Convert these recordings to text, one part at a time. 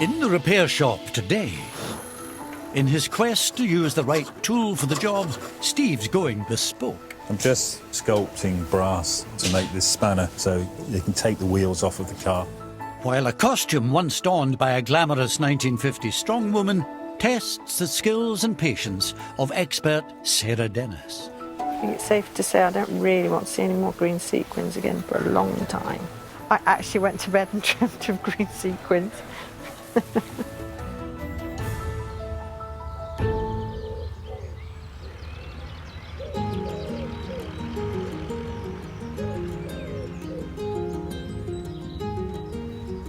In the repair shop today, in his quest to use the right tool for the job, Steve's going bespoke. I'm just sculpting brass to make this spanner so you can take the wheels off of the car. While a costume once donned by a glamorous 1950s strongwoman tests the skills and patience of expert Sara Dennis. I think it's safe to say I don't really want to see any more green sequins again for a long time. I actually went to bed and dreamt of green sequins.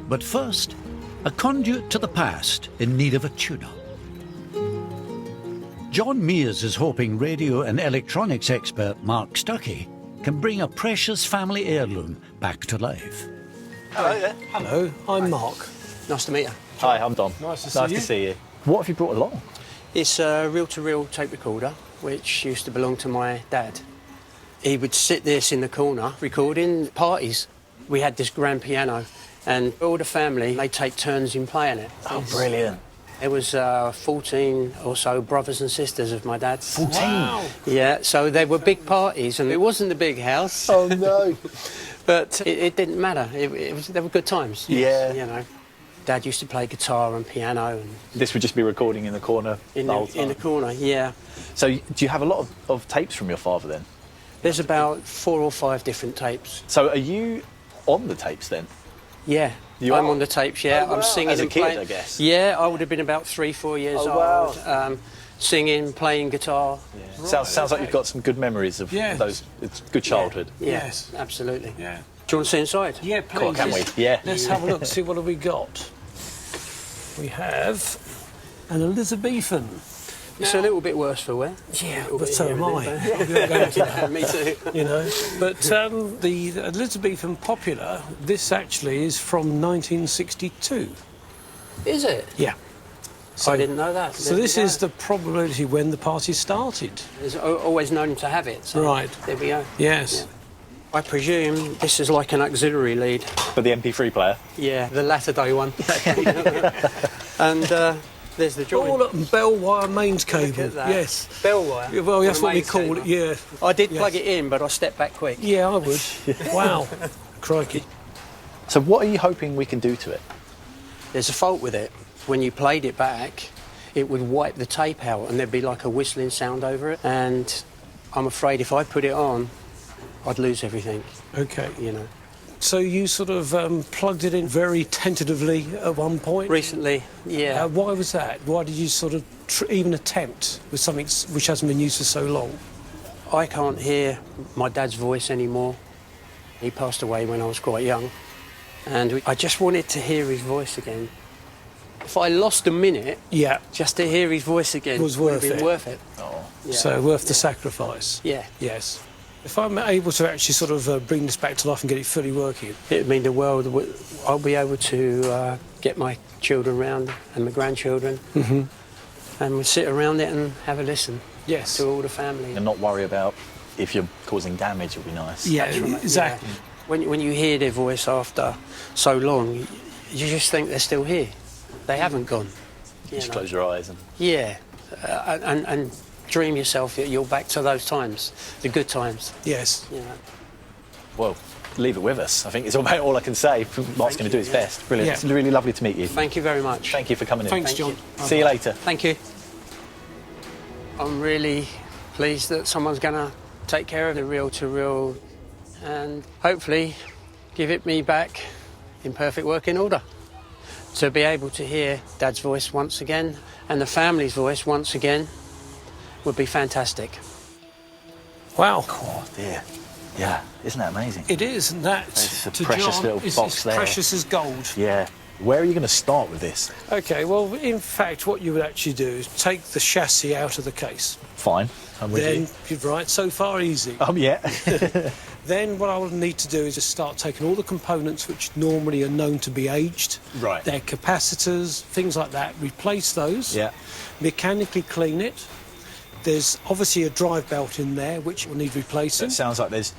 But first, a conduit to the past in need of a tune-up. John Mears is hoping radio and electronics expert Mark Stuckey can bring a precious family heirloom back to life. Hello there. Hello, I'm Mark. Nice to meet you. Hi, I'm Don. Nice to see you. What have you brought along? It's a reel-to-reel tape recorder, which used to belong to my dad. He would sit this in the corner, recording parties. We had this grand piano, and all the family, they take turns in playing it. Oh, brilliant. There was 14 or so brothers and sisters of my dad's. 14? Wow. Yeah, so they were big parties, and it wasn't a big house. Oh, no. But it didn't matter. They were good times. Yeah. You know, Dad used to play guitar and piano. And This would just be recording in the corner in the whole time? in the corner, yeah. So do you have a lot of tapes from your father then? There's about 4 or 5 different tapes. So are you on the tapes then? Yeah, You I'm are? on the tapes, yeah. Oh, wow. I'm singing As a and kid, playing. I guess? Yeah, I would have been about 3, 4 years Oh, wow. old. Singing, playing guitar. Yeah. Sounds like you've got some good memories of Yes. those. It's good childhood. Yeah, Yes. absolutely. Yeah. Do you want to see inside? Yeah, please. Cool, can we? Yeah. Let's have a look, see what have we got. We have an Elizabethan. It's a little bit worse for wear. Yeah, A little but bit so here am and I. there. I'm not going to Yeah, me too. you know. But the Elizabethan popular, this actually is from 1962. Is it? Yeah. I didn't know that. So this is the probability when the party started. It's always known to have it. So Right. There we go. Yes. I presume this is like an auxiliary lead. For the MP3 player? Yeah, the latter day one. And there's the joint. Oh, look, bell wire mains cable. at that. Yes. Bell wire. Yeah, well, that's Or a what we mains call cable. it, yeah. I did Yes. plug it in, but I stepped back quick. Yeah, I would. Wow. Crikey. So what are you hoping we can do to it? There's a fault with it. When you played it back, it would wipe the tape out and there'd be like a whistling sound over it. And I'm afraid if I put it on, I'd lose everything, Okay. you know. So you sort of plugged it in very tentatively at one point? Recently, yeah. Why was that? Why did you sort of even attempt with something which hasn't been used for so long? I can't hear my dad's voice anymore. He passed away when I was quite young. And I just wanted to hear his voice again. If I lost a minute Yeah. just to hear his voice again, Was would worth have been it. worth it. Oh. Yeah. So worth the sacrifice? Yeah. Yes. If I'm able to actually sort of bring this back to life and get it fully working. It would mean the world. I'll be able to get my children round and my grandchildren, and we'll sit around it and have a listen Yes. to all the family. And not worry about if you're causing damage, would be nice. Yeah, That's right, exactly. yeah. When you hear their voice after so long, you just think they're still here. They haven't gone. you Just know. close your eyes and... Yeah, and dream yourself that you're back to those times, the good times. Yes. You know. Well, leave it with us. I think it's about all I can say. Mark's going to do his best. Brilliant. Yeah. It's really lovely to meet you. Thank you very much. Thank you for coming in. Thanks, Thank John. you. See you later. Thank you. I'm really pleased that someone's going to take care of the reel-to-reel and hopefully give it me back in perfect working order. To be able to hear Dad's voice once again and the family's voice once again would be fantastic. Wow. Oh, dear. Yeah, isn't that amazing? It is, and that, It's a to precious John, little is box as there. precious as gold. Yeah. Where are you going to start with this? Okay, well, in fact, what you would actually do is take the chassis out of the case. Fine. I'm with Then, you. you're right, so far easy. Yeah. Then what I will need to do is just start taking all the components which normally are known to be aged. Right. Their capacitors, things like that, replace those. Yeah. Mechanically clean it. There's obviously a drive belt in there which will need replacing. It sounds like there's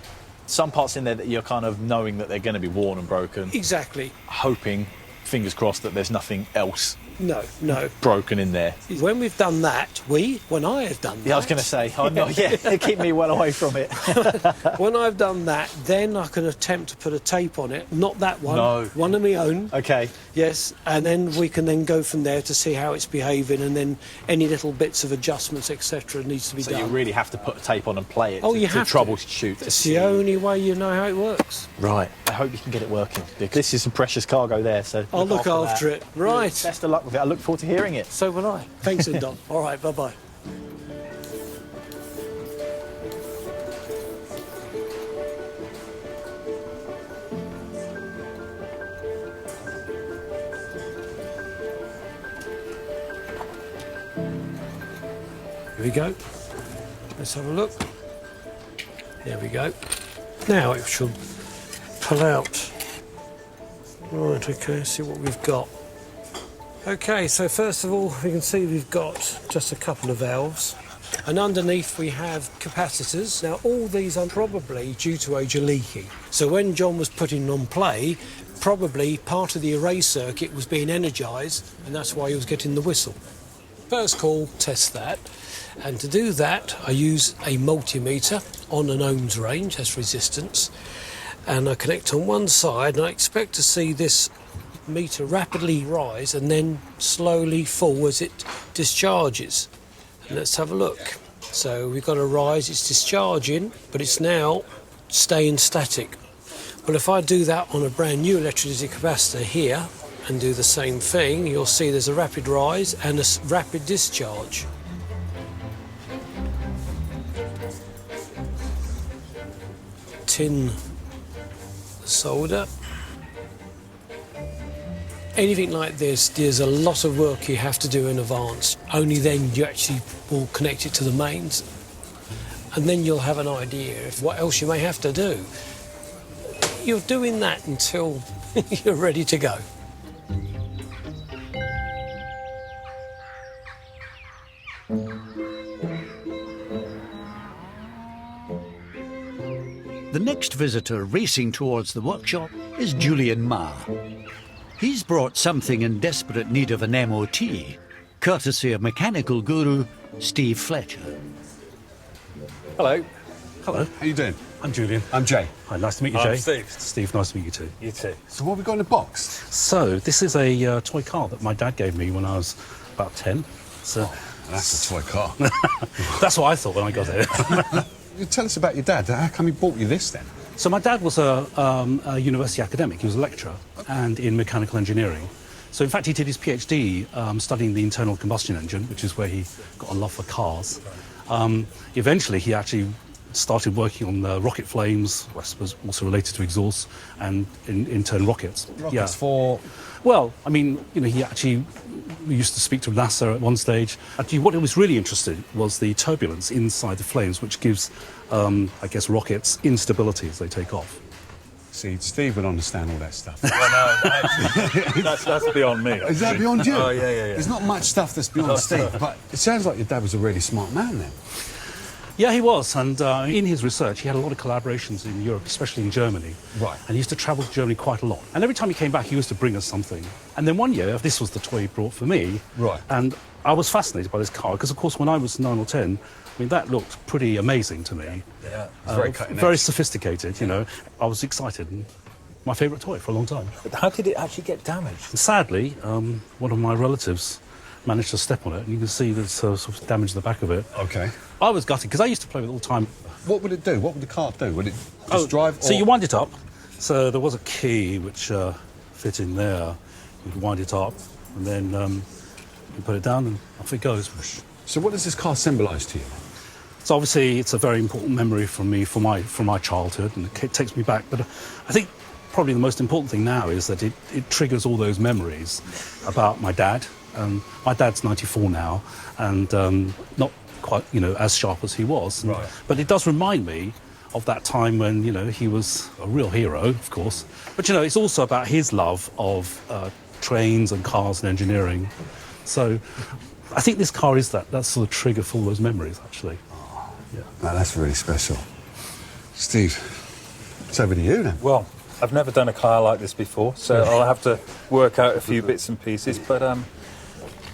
some parts in there that you're kind of knowing that they're going to be worn and broken, Exactly. hoping fingers crossed that there's nothing else No. broken in there. When we've done that, when I have done that... Yeah, I was going to say, oh no, yeah, keep me well away from it. When I've done that, then I can attempt to put a tape on it. Not that one. No. One of my own. Okay. Yes, and then we can then go from there to see how it's behaving, and then any little bits of adjustments, etc., needs to be So done. you really have to put a tape on and play it you to have to. troubleshoot. It's the only way you know how it works. Right. I hope you can get it working. Because this is some precious cargo there, so... I'll look after that. it. Right. Best of luck with it. I look forward to hearing it. So will I. Thanks, Don. All right, bye-bye. Here we go. Let's have a look. There we go. Now it should pull out. Right, okay, see what we've got. Okay, so first of all, we can see we've got just a couple of valves. And underneath we have capacitors. Now, all these are probably due to age are leaky. So when John was putting on play, probably part of the array circuit was being energised, and that's why he was getting the whistle. First call, test that. And to do that, I use a multimeter on an ohms range, that's resistance. And I connect on one side, and I expect to see this meter rapidly rise and then slowly fall as it discharges. And let's have a look. So we've got a rise, it's discharging, but it's now staying static. Well, if I do that on a brand new electricity capacitor here and do the same thing, you'll see there's a rapid rise and a rapid discharge. Tin solder. Anything like this, there's a lot of work you have to do in advance. Only then you actually will connect it to the mains. And then you'll have an idea of what else you may have to do. You're doing that until you're ready to go. The next visitor racing towards the workshop is Julian Ma. He's brought something in desperate need of an MOT, courtesy of mechanical guru Steve Fletcher. Hello. Hello. How you doing? I'm Julian. I'm Jay. Hi, nice to meet you, I'm Jay. Steve. Steve, nice to meet you too. You too. So what have we got in the box? So, this is a toy car that my dad gave me when I was about 10. So, That's a toy car. that's what I thought when I got it. You tell us about your dad. How come he bought you this then? So my dad was a university academic. He was a lecturer and in mechanical engineering. So in fact he did his PhD studying the internal combustion engine, which is where he got a love for cars. Eventually he actually started working on rocket flames, I suppose also related to exhaust and internal rockets. Rockets for... Well, I mean, you know, he actually used to speak to NASA at one stage. Actually, what he was really interested in was the turbulence inside the flames, which gives, I guess, rockets instability as they take off. See, Steve would understand all that stuff. That's beyond me. Is that beyond you? Oh, yeah. There's not much stuff that's beyond Steve, but it sounds like your dad was a really smart man then. Yeah, he was, and in his research he had a lot of collaborations in Europe, especially in Germany. Right. And he used to travel to Germany quite a lot. And every time he came back he used to bring us something. And then one year, this was the toy he brought for me. Right. And I was fascinated by this car, because of course when I was 9 or 10, I mean, that looked pretty amazing to me. Yeah, it's very cutting edge. Very sophisticated, you know. I was excited. And my favourite toy for a long time. But how did it actually get damaged? Sadly, one of my relatives managed to step on it, and you can see there's sort of damage in the back of it. Okay. I was gutted, because I used to play with it all the time. What would it do? What would the car do? Would it just drive? So you wind it up. So there was a key which fit in there. You can wind it up, and then you put it down, and off it goes. So what does this car symbolise to you? So obviously it's a very important memory from me, from my childhood, and it takes me back. But I think probably the most important thing now is that it triggers all those memories about my dad. My dad's 94 now, and not quite, you know, as sharp as he was. Right. But it does remind me of that time when, you know, he was a real hero, of course. But, you know, it's also about his love of trains and cars and engineering. So I think this car is that sort of trigger for all those memories, actually. Yeah. No, that's really special. Steve, it's over to you then. Well, I've never done a car like this before, so I'll have to work out a few bits and pieces, but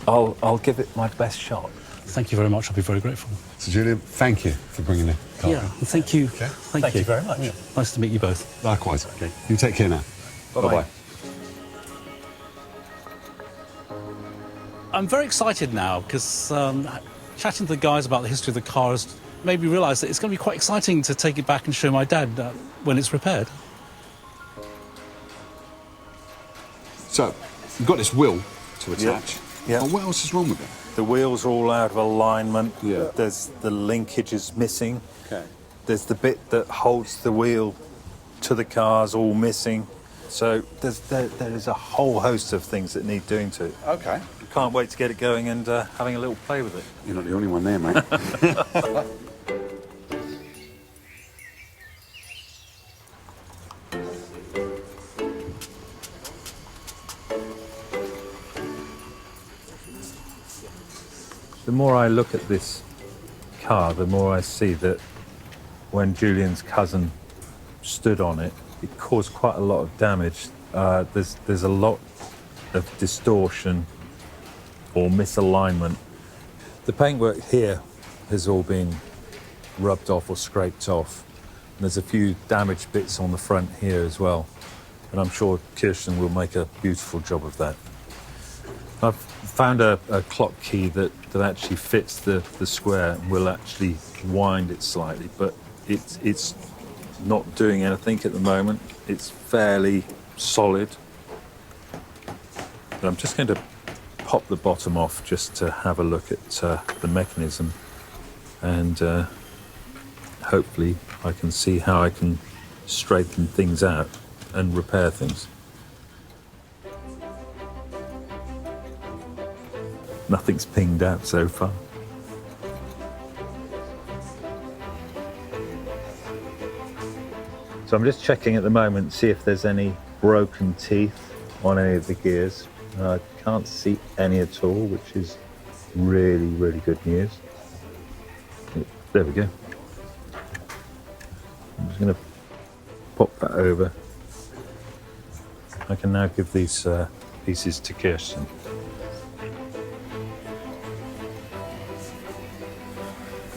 I'll give it my best shot. Thank you very much. I'll be very grateful. So, Julian, thank you for bringing the car. Yeah, thank you. Okay. Thank you very much. Yeah. Nice to meet you both. Likewise. Okay. You take care now. Bye-bye. I'm very excited now because chatting to the guys about the history of the car has made me realise that it's going to be quite exciting to take it back and show my dad when it's repaired. So, you've got this wheel to attach. Yeah. But what else is wrong with it? The wheel's all out of alignment. Yeah. There's the linkage is missing. Okay. There's the bit that holds the wheel to the car's all missing. So there is a whole host of things that need doing to it. Okay. Can't wait to get it going and having a little play with it. You're not the only one there, mate. The more I look at this car, the more I see that when Julian's cousin stood on it, it caused quite a lot of damage. There's a lot of distortion or misalignment. The paintwork here has all been rubbed off or scraped off. And there's a few damaged bits on the front here as well. And I'm sure Kirsten will make a beautiful job of that. I've found a clock key that actually fits the square and will actually wind it slightly, but it's not doing anything at the moment. It's fairly solid. But I'm just going to pop the bottom off just to have a look at the mechanism, and hopefully I can see how I can straighten things out and repair things. Nothing's pinged out so far. So I'm just checking at the moment, see if there's any broken teeth on any of the gears. I can't see any at all, which is really, really good news. There we go. I'm just going to pop that over. I can now give these pieces to Kirsten.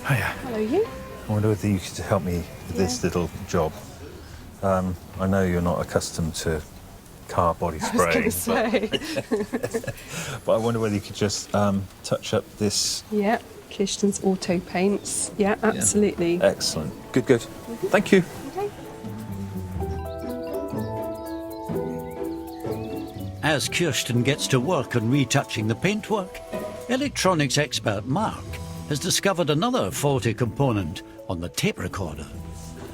Hiya. Hello, you. I wonder whether you could help me with this little job. I know you're not accustomed to car body spraying, I was going to say. but I wonder whether you could just touch up this. Yeah, Kirsten's auto paints. Yeah, absolutely. Excellent. Good, good. Thank you. Okay. As Kirsten gets to work on retouching the paintwork, electronics expert Mark has discovered another faulty component on the tape recorder.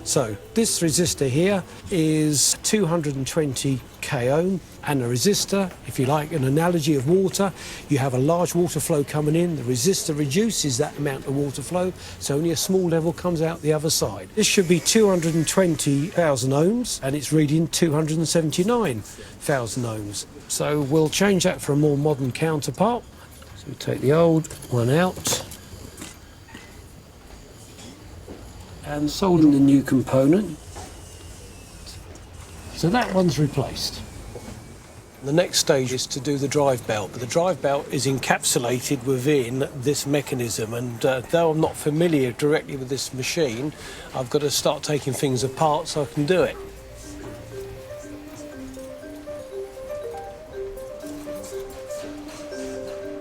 So this resistor here is 220 k-ohm, and a resistor, if you like an analogy of water, you have a large water flow coming in, the resistor reduces that amount of water flow, so only a small level comes out the other side. This should be 220,000 ohms, and it's reading 279,000 ohms. So we'll change that for a more modern counterpart. So we take the old one out and solder in the new component. So that one's replaced. The next stage is to do the drive belt, but the drive belt is encapsulated within this mechanism, and though I'm not familiar directly with this machine, I've got to start taking things apart so I can do it.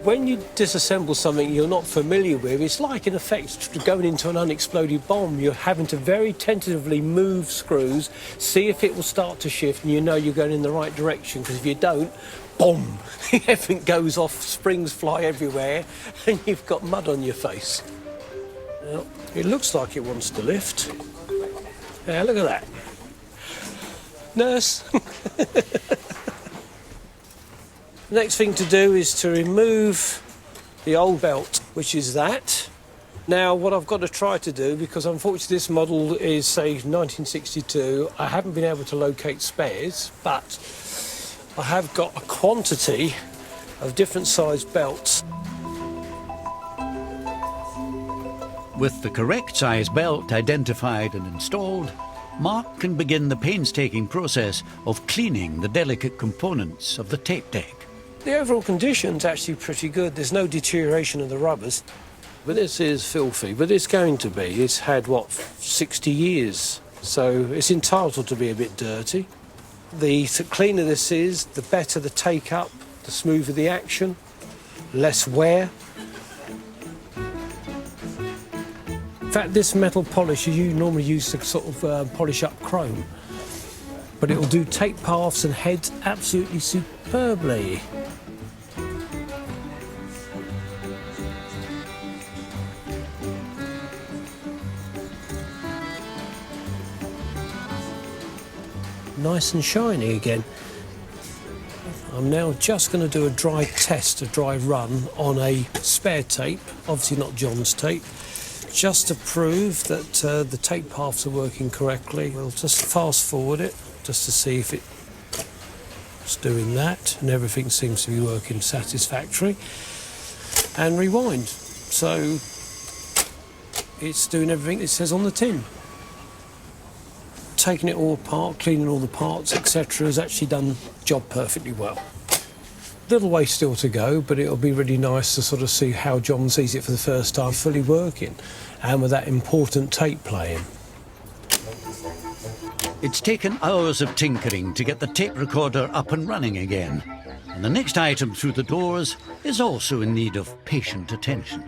When you disassemble something you're not familiar with, it's like, in effect, going into an unexploded bomb. You're having to very tentatively move screws, see if it will start to shift, and you know you're going in the right direction, because if you don't, boom, everything goes off, springs fly everywhere, and you've got mud on your face. Now, it looks like it wants to lift. Yeah, look at that. Nurse. The next thing to do is to remove the old belt, which is that. Now, what I've got to try to do, because unfortunately this model is, say, 1962, I haven't been able to locate spares, but I have got a quantity of different sized belts. With the correct size belt identified and installed, Mark can begin the painstaking process of cleaning the delicate components of the tape deck. The overall condition's actually pretty good. There's no deterioration of the rubbers. But this is filthy, but it's going to be. It's had, 60 years, so it's entitled to be a bit dirty. The cleaner this is, the better the take-up, the smoother the action, less wear. In fact, this metal polish you normally use to sort of polish up chrome, but it will do tape paths and heads absolutely superbly. Nice and shiny again. I'm now just going to do a dry test, a dry run on a spare tape, obviously not John's tape, just to prove that the tape paths are working correctly. We'll just fast forward it just to see if it's doing that, and everything seems to be working satisfactory. And rewind. So it's doing everything it says on the tin. Taking it all apart, cleaning all the parts, etc., has actually done the job perfectly well. Little way still to go, but it'll be really nice to sort of see how John sees it for the first time fully working, and with that important tape playing. It's taken hours of tinkering to get the tape recorder up and running again, and the next item through the doors is also in need of patient attention.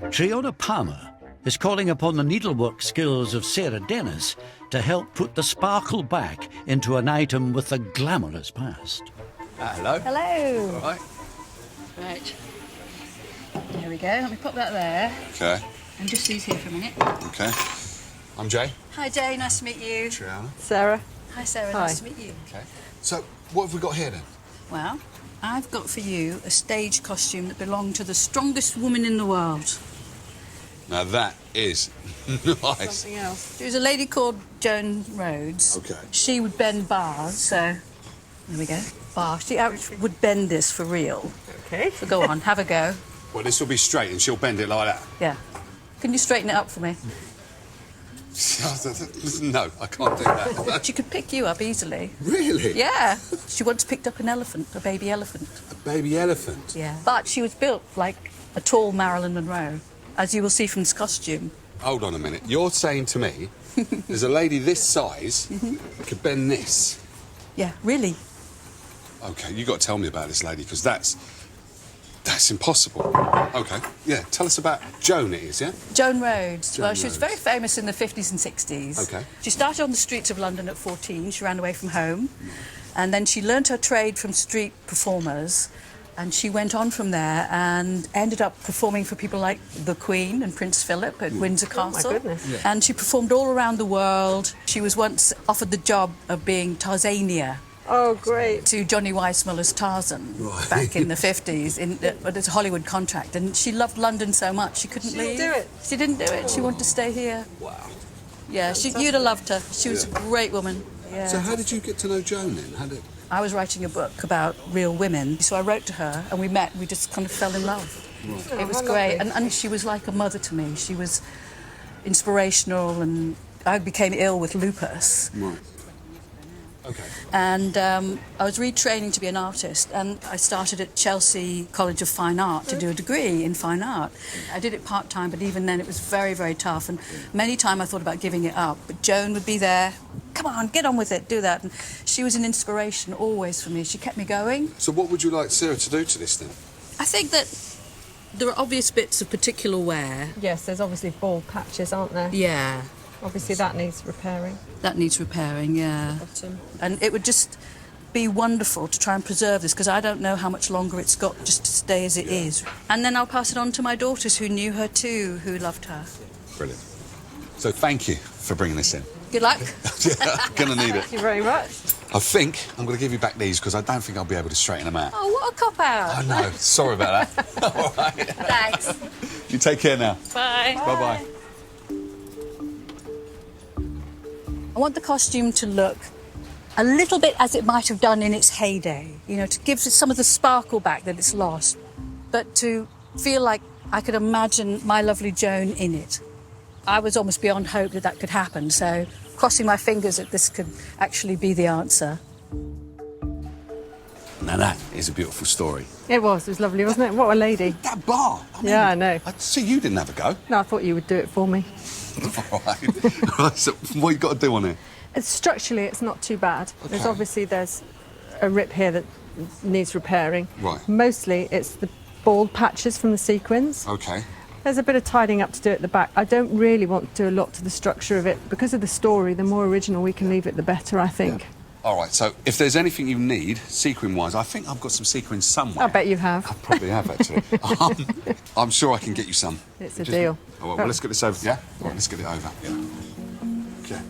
Triona Palmer is calling upon the needlework skills of Sara Dennis to help put the sparkle back into an item with a glamorous past. Hello. Hello. All right. Right. There we go. Let me pop that there. Okay. And just these here for a minute. Okay. I'm Jay. Hi, Jay. Nice to meet you. Triona. Sarah. Hi, Sarah. Hi. Nice to meet you. Okay. So, what have we got here then? Well, I've got for you a stage costume that belonged to the strongest woman in the world. Now that is nice. Something else. She was a lady called Joan Rhodes. Okay. She would bend bars, so there we go. Bar. She would bend this for real. Okay. So go on, have a go. Well, this will be straight and she'll bend it like that. Yeah. Can you straighten it up for me? No, I can't do that. She could pick you up easily. Really? Yeah. She once picked up an elephant, a baby elephant. A baby elephant? Yeah. But she was built like a tall Marilyn Monroe, as you will see from this costume. Hold on a minute. You're saying to me there's a lady this size could bend this? Yeah, really. OK, you got to tell me about this lady, because that's impossible. OK, yeah, tell us about Joan, it is, yeah? Joan Rhodes. Joan Well, she was Rhodes. very famous in the 50s and 60s. OK. She started on the streets of London at 14. She ran away from home. And then she learnt her trade from street performers. And she went on from there and ended up performing for people like the Queen and Prince Philip at Windsor Castle. Oh, my goodness. Yeah. And she performed all around the world. She was once offered the job of being Tarzania Oh, great. to Johnny Weissmuller's Tarzan Right. back in the 50s, but it's a Hollywood contract. And she loved London so much she couldn't leave. didn't do it? She didn't do it. She wanted to stay here. Wow. Yeah, you'd have loved her. She was a great woman. Yeah. So how did you get to know Joan then? I was writing a book about real women, so I wrote to her and we met. We just kind of fell in love. Right. It was how great, lovely. and she was like a mother to me. She was inspirational, and I became ill with lupus. Right. OK. And I was retraining to be an artist, and I started at Chelsea College of Fine Art to do a degree in fine art. I did it part-time, but even then it was very, very tough, and many times I thought about giving it up, but Joan would be there. Come on, get on with it, do that. And she was an inspiration always for me. She kept me going. So what would you like Sarah to do to this then? I think that there are obvious bits of particular wear. Yes, there's obviously bald patches, aren't there? Yeah, Obviously that needs repairing. that needs repairing, yeah. Bottom. And it would just be wonderful to try and preserve this, because I don't know how much longer it's got just to stay as it is. And then I'll pass it on to my daughters who knew her too, who loved her. Brilliant. So thank you for bringing this in. Good luck. Yeah, gonna need it. Thank you very much. I think I'm gonna give you back these because I don't think I'll be able to straighten them out. Oh, what a cop-out. I know. Sorry about that. All right. Thanks. You take care now. Bye. Bye-bye. I want the costume to look a little bit as it might have done in its heyday, you know, to give some of the sparkle back that it's lost, but to feel like I could imagine my lovely Joan in it. I was almost beyond hope that that could happen, so crossing my fingers that this could actually be the answer. Now that is a beautiful story. It was lovely, wasn't it? What a lady. That bar. I mean, Yeah, I know. So you didn't have a go? No, I thought you would do it for me. All right. Right, so what you got to do on it? Structurally, it's not too bad. Okay. There's a rip here that needs repairing. Right. Mostly, it's the bald patches from the sequins. Okay. There's a bit of tidying up to do at the back. I don't really want to do a lot to the structure of it. Because of the story, the more original we can leave it, the better, I think. Yeah. All right, so if there's anything you need, sequin-wise, I think I've got some sequins somewhere. I bet you have. I probably have, actually. I'm sure I can get you some. It's a deal. All right, well, let's get this over, yeah? All right, let's get it over. Yeah. Okay.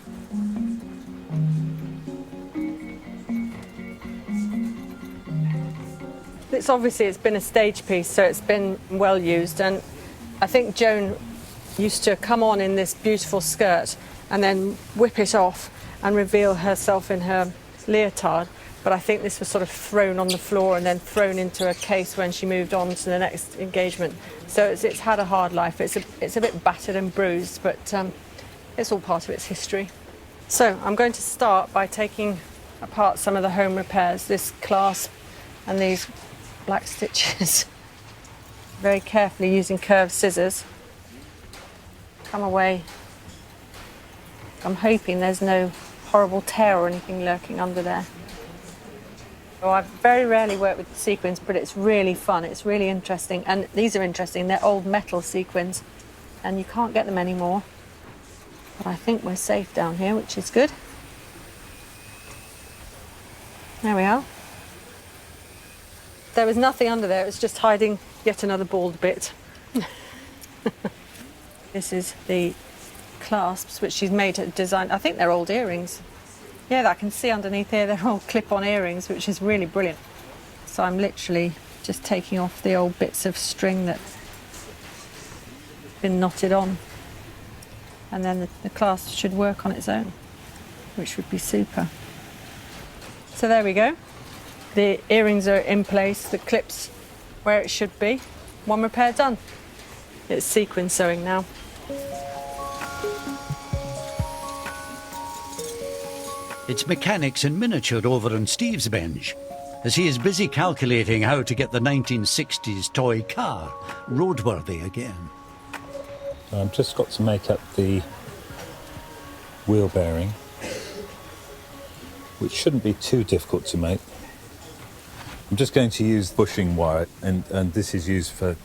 It's been a stage piece, so it's been well used. And I think Joan used to come on in this beautiful skirt and then whip it off and reveal herself in her leotard. But I think this was sort of thrown on the floor and then thrown into a case when she moved on to the next engagement. So it's had a hard life. It's a bit battered and bruised, but it's all part of its history. So I'm going to start by taking apart some of the home repairs, this clasp and these black stitches. Very carefully using curved scissors. Come away. I'm hoping there's no horrible tear or anything lurking under there. Well, I very rarely work with sequins, but it's really fun. It's really interesting. And these are interesting. They're old metal sequins, and you can't get them anymore. But I think we're safe down here, which is good. There we are. There was nothing under there. It was just hiding yet another bald bit. This is the clasps which she's made to design. I think they're old earrings. Yeah, I can see underneath here they're old clip-on earrings, which is really brilliant. So I'm literally just taking off the old bits of string that's been knotted on. And then the clasp should work on its own, which would be super. So there we go. The earrings are in place, the clips where it should be. One repair done. It's sequin sewing now. It's mechanics in miniature over on Steve's bench, as he is busy calculating how to get the 1960s toy car roadworthy again. I've just got to make up the wheel bearing, which shouldn't be too difficult to make. I'm just going to use bushing wire, and this is used for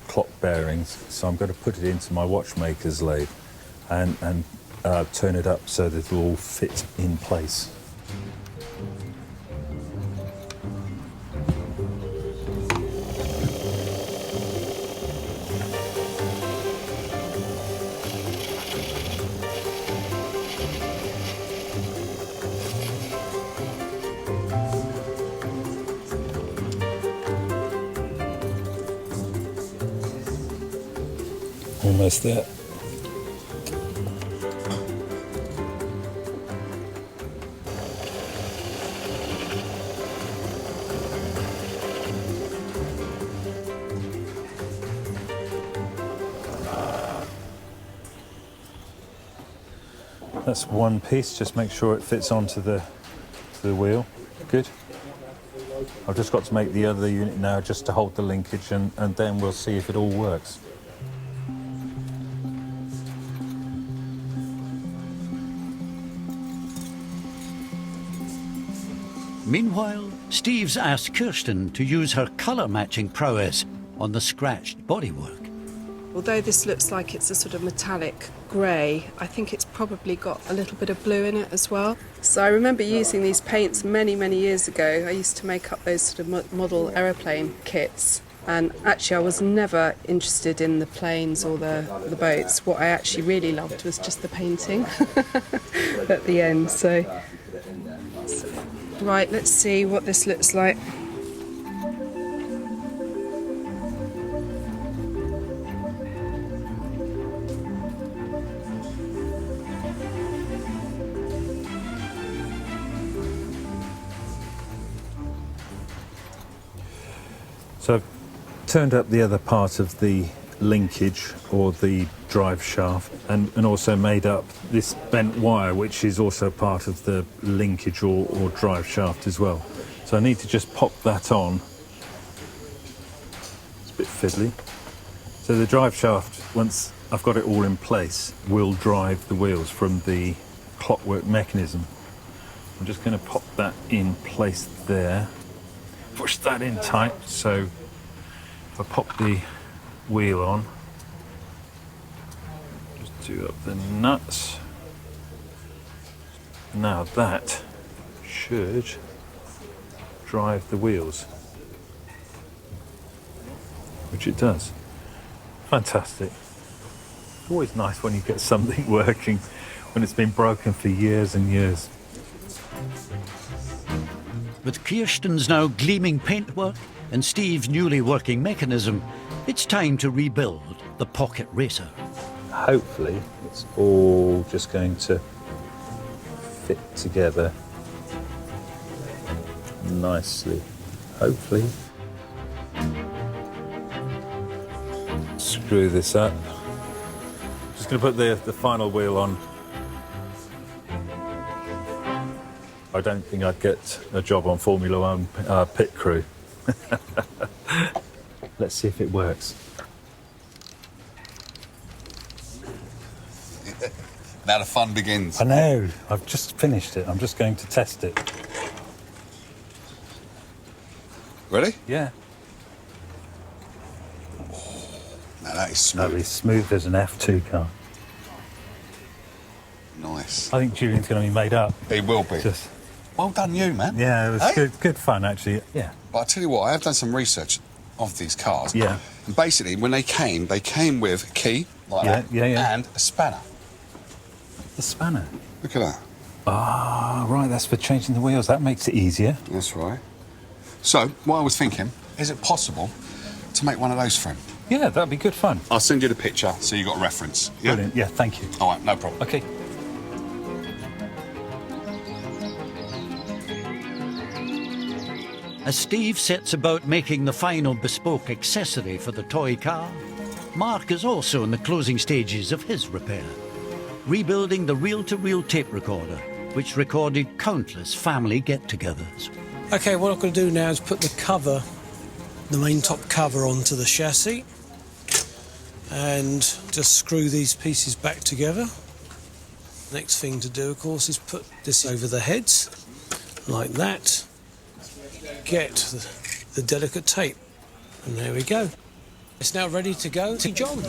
clock bearings, so I'm going to put it into my watchmaker's lathe and turn it up so that it will all fit in place. Almost there. That's one piece, just make sure it fits onto the wheel. Good. I've just got to make the other unit now just to hold the linkage, and then we'll see if it all works. Meanwhile, Steve's asked Kirsten to use her colour-matching prowess on the scratched bodywork. Although this looks like it's a sort of metallic grey, I think it's probably got a little bit of blue in it as well. So I remember using these paints many, many years ago. I used to make up those sort of model aeroplane kits. And actually I was never interested in the planes or the boats. What I actually really loved was just the painting at the end. So, right, let's see what this looks like. So I've turned up the other part of the linkage, or the drive shaft, and also made up this bent wire, which is also part of the linkage or drive shaft as well. So I need to just pop that on. It's a bit fiddly. So the drive shaft, once I've got it all in place, will drive the wheels from the clockwork mechanism. I'm just going to pop that in place there. Push that in tight, so if I pop the wheel on, just do up the nuts. Now that should drive the wheels, which it does. Fantastic. Always nice when you get something working when it's been broken for years and years. With Kirsten's now gleaming paintwork and Steve's newly working mechanism, it's time to rebuild the pocket racer. Hopefully it's all just going to fit together nicely. Hopefully. Screw this up. Just going to put the final wheel on. I don't think I'd get a job on Formula One pit crew. Let's see if it works. Now the fun begins. I know. I've just finished it. I'm just going to test it. Ready? Yeah. Now that is That'll smooth. be smooth as an F2 car. Nice. I think Julian's going to be made up. He will be. Just, Well done you, man. yeah, it was Hey? good fun actually. Yeah. But I tell you what, I have done some research of these cars. Yeah. And basically, when they came with a key, like Yeah, that, yeah. and a spanner. The spanner. Look at that. Ah, right, that's for changing the wheels. That makes it easier. That's right. So, what I was thinking, is it possible to make one of those for him? Yeah, that'd be good fun. I'll send you the picture so you got a reference. Yeah? Brilliant. Yeah, thank you. All right, no problem. Okay. As Steve sets about making the final bespoke accessory for the toy car, Mark is also in the closing stages of his repair, rebuilding the reel-to-reel tape recorder, which recorded countless family get-togethers. Okay, what I'm going to do now is put the cover, the main top cover, onto the chassis and just screw these pieces back together. Next thing to do, of course, is put this over the heads, like that. Get the delicate tape, and there we go. It's now ready to go to John.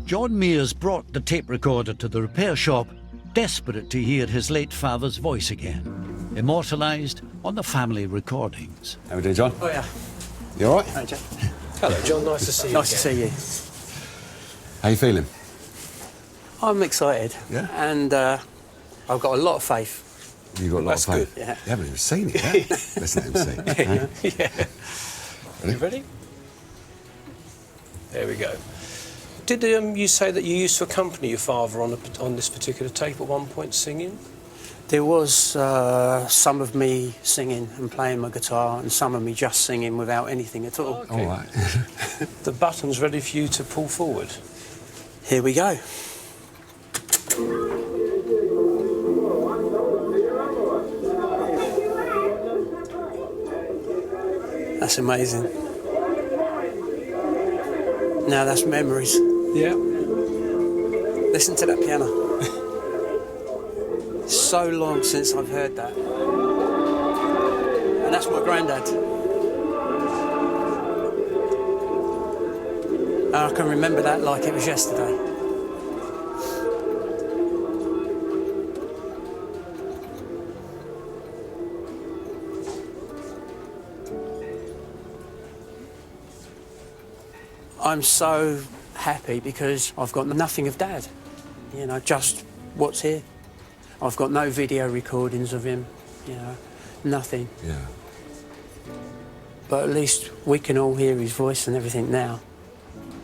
John Mears brought the tape recorder to the repair shop, desperate to hear his late father's voice again, immortalised on the family recordings. How we doing, John? Oh, yeah. You all right? Hi, Jeff. Hello, John. Nice to see you. Nice to see you. How you feeling? I'm excited. Yeah? And I've got a lot of faith. You've got a lot That's of faith. good, yeah. You haven't even seen it yet. Let's let him see. Huh? Yeah. Ready? You ready? There we go. Did you say that you used to accompany your father on this particular tape at one point, singing? There was some of me singing and playing my guitar and some of me just singing without anything at all. Okay. All right. The button's ready for you to pull forward. Here we go. That's amazing. Now that's memories. Yeah. Listen to that piano. So long since I've heard that. And that's my granddad. And I can remember that like it was yesterday. I'm so happy because I've got nothing of Dad, you know, just what's here. I've got no video recordings of him, you know, nothing. Yeah. But at least we can all hear his voice and everything now.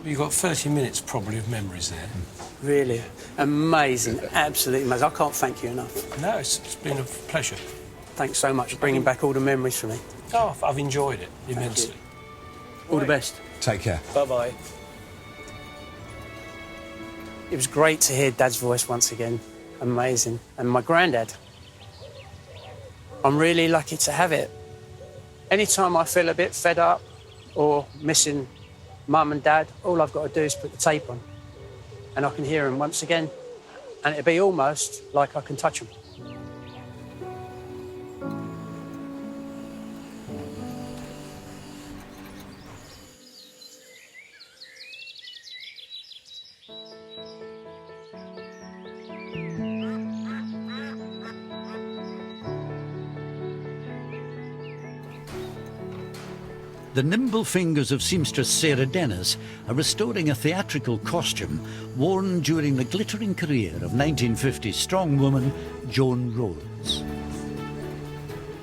You've got 30 minutes probably of memories there. Really amazing, absolutely amazing. I can't thank you enough. No, it's been a pleasure. Thanks so much for bringing back all the memories for me. Oh, I've enjoyed it immensely. All the best. Take care. Bye-bye. It was great to hear Dad's voice once again. Amazing. And my granddad. I'm really lucky to have it. Anytime I feel a bit fed up or missing Mum and Dad, all I've got to do is put the tape on and I can hear them once again. And it'll be almost like I can touch them. The nimble fingers of seamstress Sara Dennis are restoring a theatrical costume worn during the glittering career of 1950s strongwoman Joan Rhodes.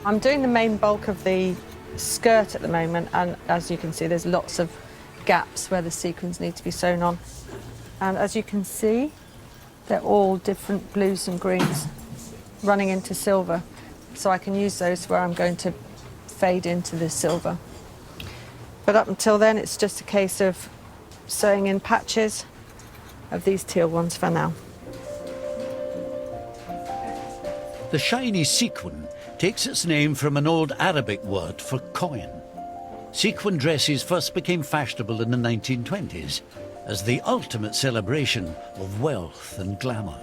I'm doing the main bulk of the skirt at the moment, and as you can see, there's lots of gaps where the sequins need to be sewn on. And as you can see, they're all different blues and greens running into silver. So I can use those where I'm going to fade into the silver. But up until then, it's just a case of sewing in patches of these teal ones for now. The shiny sequin takes its name from an old Arabic word for coin. Sequin dresses first became fashionable in the 1920s as the ultimate celebration of wealth and glamour.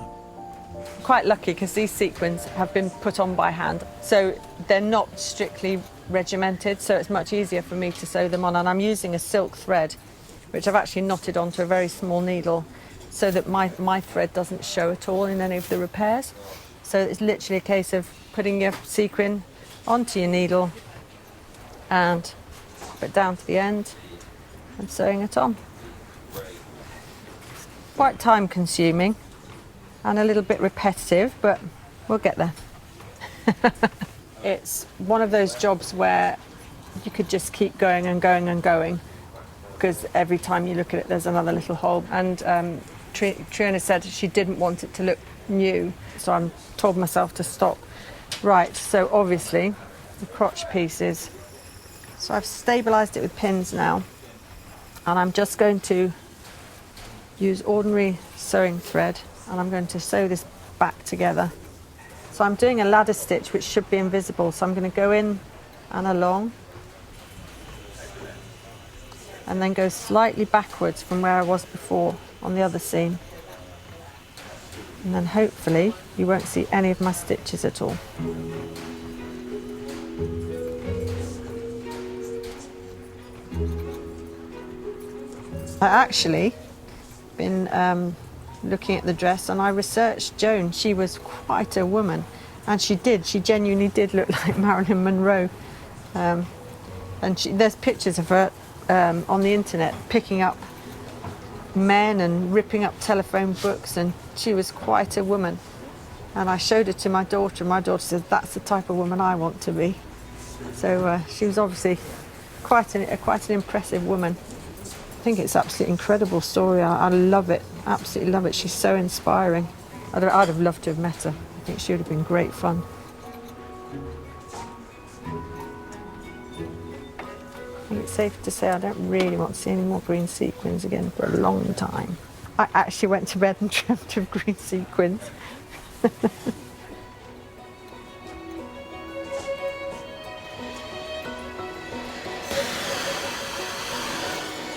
I'm quite lucky because these sequins have been put on by hand, so they're not strictly regimented, so it's much easier for me to sew them on. And I'm using a silk thread, which I've actually knotted onto a very small needle so that my thread doesn't show at all in any of the repairs. So it's literally a case of putting your sequin onto your needle and pop it down to the end and sewing it on. Quite time consuming and a little bit repetitive, but we'll get there. It's one of those jobs where you could just keep going and going and going, because every time you look at it there's another little hole. And Triona said she didn't want it to look new, so I told myself to stop. Right, so obviously the crotch pieces. So I've stabilised it with pins now, and I'm just going to use ordinary sewing thread and I'm going to sew this back together. So I'm doing a ladder stitch which should be invisible, so I'm going to go in and along and then go slightly backwards from where I was before on the other seam. And then hopefully you won't see any of my stitches at all. I actually been looking at the dress and I researched Joan. She was quite a woman, and she genuinely did look like Marilyn Monroe. And there's pictures of her on the internet picking up men and ripping up telephone books, and she was quite a woman. And I showed her to my daughter, and my daughter says, that's the type of woman I want to be. So she was obviously quite an impressive woman. I think it's an absolutely incredible story. I love it, absolutely love it. She's so inspiring. I'd have loved to have met her. I think she would have been great fun. I think it's safe to say I don't really want to see any more green sequins again for a long time. I actually went to bed and dreamt of green sequins.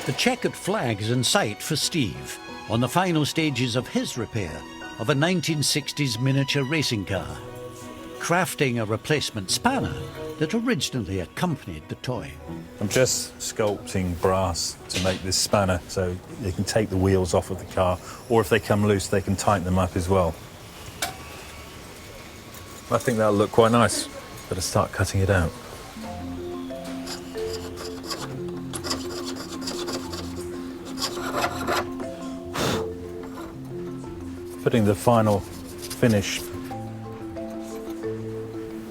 The checkered flag's in sight for Steve on the final stages of his repair of a 1960s miniature racing car, crafting a replacement spanner that originally accompanied the toy. I'm just sculpting brass to make this spanner so they can take the wheels off of the car, or if they come loose they can tighten them up as well. I think that'll look quite nice. Better start cutting it out. Putting the final finish.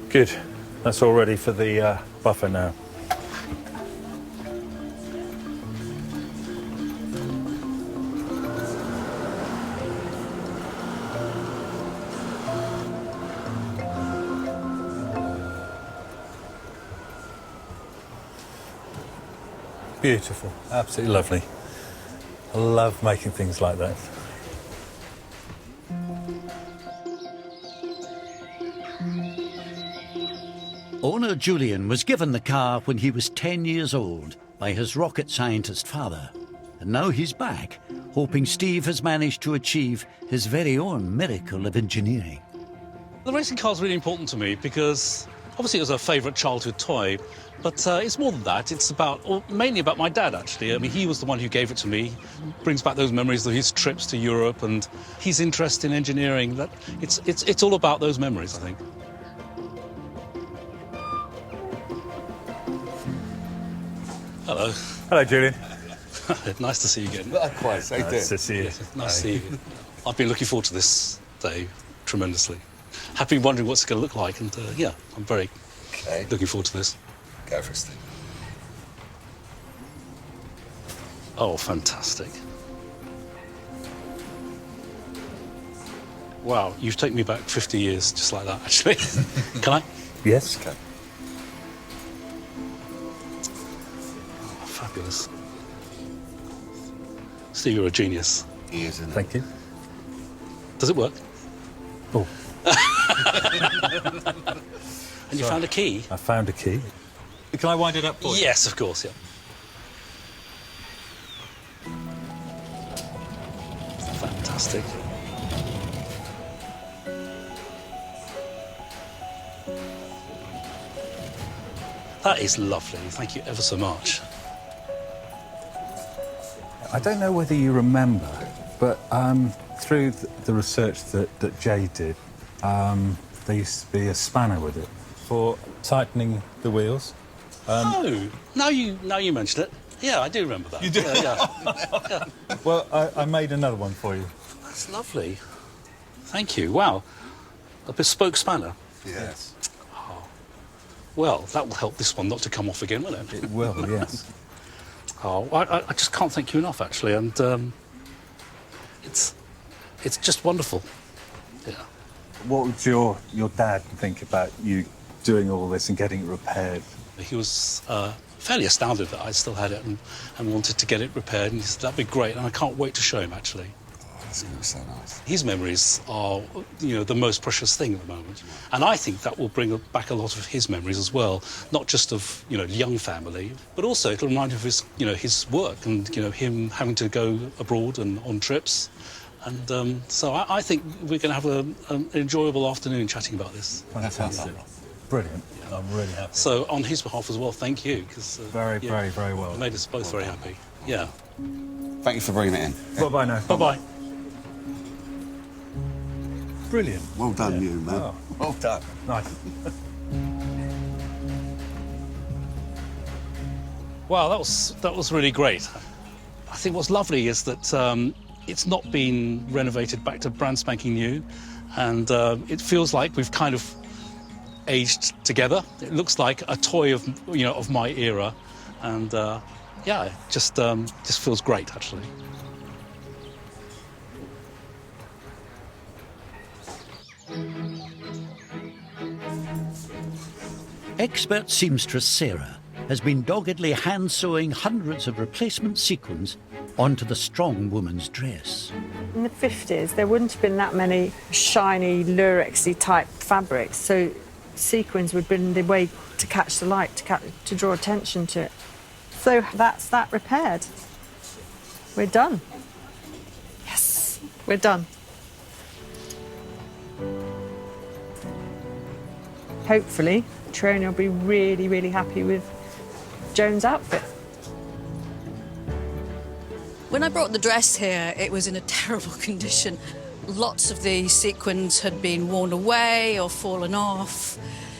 Good. That's all ready for the buffer now. beautiful, absolutely lovely. I love making things like that. Owner Julian was given the car when he was 10 years old by his rocket scientist father. And now he's back, hoping Steve has managed to achieve his very own miracle of engineering. The racing car's really important to me because obviously it was a favourite childhood toy, but it's more than that. It's mainly about my dad, actually. I mean, he was the one who gave it to me. Brings back those memories of his trips to Europe and his interest in engineering. It's all about those memories, I think. Hello. Hello, Julian. Nice to see you again. Likewise, I Nice to see you. Nice to see you. I've been looking forward to this day tremendously. Have been wondering what's it going to look like, and yeah, I'm very looking forward to this. Go for it, Steve. Oh, fantastic. Wow, you've taken me back 50 years just like that, actually. Can I? Yes. Okay. Oh, fabulous. Steve, you're a genius. He is, isn't he? Thank you. Does it work? Oh. And you found a key? I found a key. Can I wind it up for you? Yes, of course, yeah. Fantastic. That is lovely. Thank you ever so much. I don't know whether you remember, but through the research that Jay did, there used to be a spanner with it for tightening the wheels. Oh, now you mention it. Yeah, I do remember that. You do? Yeah. Well, I made another one for you. That's lovely. Thank you. Wow. A bespoke spanner. Yes. Well, that will help this one not to come off again, will it? It will, yes. Oh, I just can't thank you enough, actually, and it's just wonderful. Yeah. What would your dad think about you doing all this and getting it repaired? He was fairly astounded that I still had it and wanted to get it repaired, and he said, that'd be great, and I can't wait to show him, actually. That's going to be so nice. His memories are, the most precious thing at the moment. And I think that will bring back a lot of his memories as well, not just of, the young family, but also it'll remind him of his, his work and, him having to go abroad and on trips. And so I think we're going to have an enjoyable afternoon chatting about this. Fantastic. Brilliant. Yeah. I'm really happy. So on his behalf as well, thank you. Cause, very well. It made us both very happy. Yeah. Thank you for bringing it in. Bye-bye now. Bye-bye. Brilliant. Well done, you, man. Oh. Well done. Nice. Wow, that was really great. I think what's lovely is that it's not been renovated back to brand spanking new, and it feels like we've kind of aged together. It looks like a toy of my era, and yeah, it just feels great actually. Expert seamstress Sara has been doggedly hand-sewing hundreds of replacement sequins onto the strong woman's dress. In the 50s, there wouldn't have been that many shiny, lurexy type fabrics, so sequins would have been the way to catch the light, to draw attention to it. So that's that repaired. We're done. Yes, we're done. Hopefully, Triona will be really, really happy with Joan's outfit. When I brought the dress here, it was in a terrible condition. Lots of the sequins had been worn away or fallen off.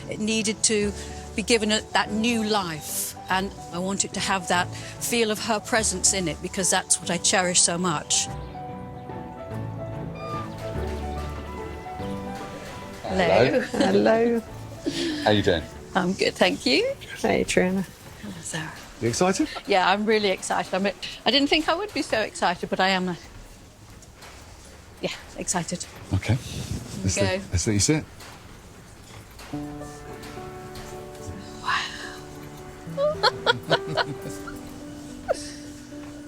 It needed to be given that new life, and I wanted to have that feel of her presence in it because that's what I cherish so much. Hello. Hello. How you doing? I'm good, thank you. Hey, Triona. Hello, Sarah. You excited? Yeah, I'm really excited. I didn't think I would be so excited, but I am. Yeah, excited. Okay. Let's go. Let's let you sit.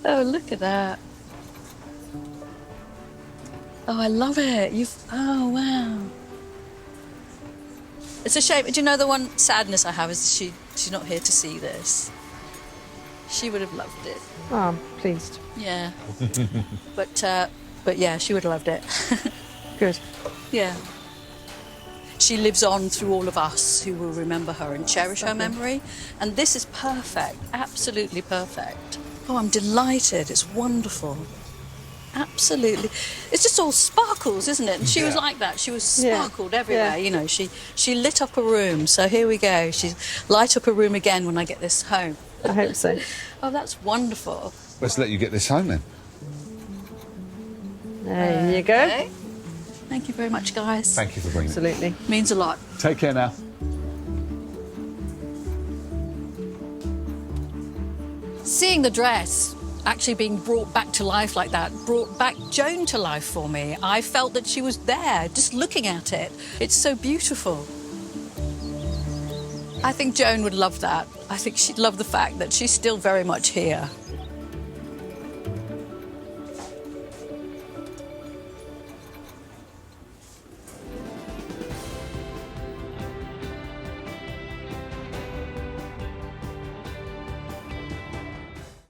Oh, look at that. Oh, I love it. Oh, wow. It's a shame. Do you know the one sadness I have is she's not here to see this. She would have loved it. Oh, I'm pleased. Yeah. But yeah, she would have loved it. Good. Yeah. She lives on through all of us who will remember her and cherish her memory. And this is perfect, absolutely perfect. Oh, I'm delighted. It's wonderful. Absolutely. It's just all sparkles, isn't it? And she was like that. She was sparkled everywhere, you know. She lit up a room. So here we go. She light up a room again when I get this home. I hope so. Oh, that's wonderful. Let's let you get this home then. There you go. Okay. Thank you very much, guys. Thank you for bringing it. Absolutely. Means a lot. Take care now. Seeing the dress actually being brought back to life like that brought back Joan to life for me. I felt that she was there, just looking at it. It's so beautiful. I think Joan would love that. I think she'd love the fact that she's still very much here.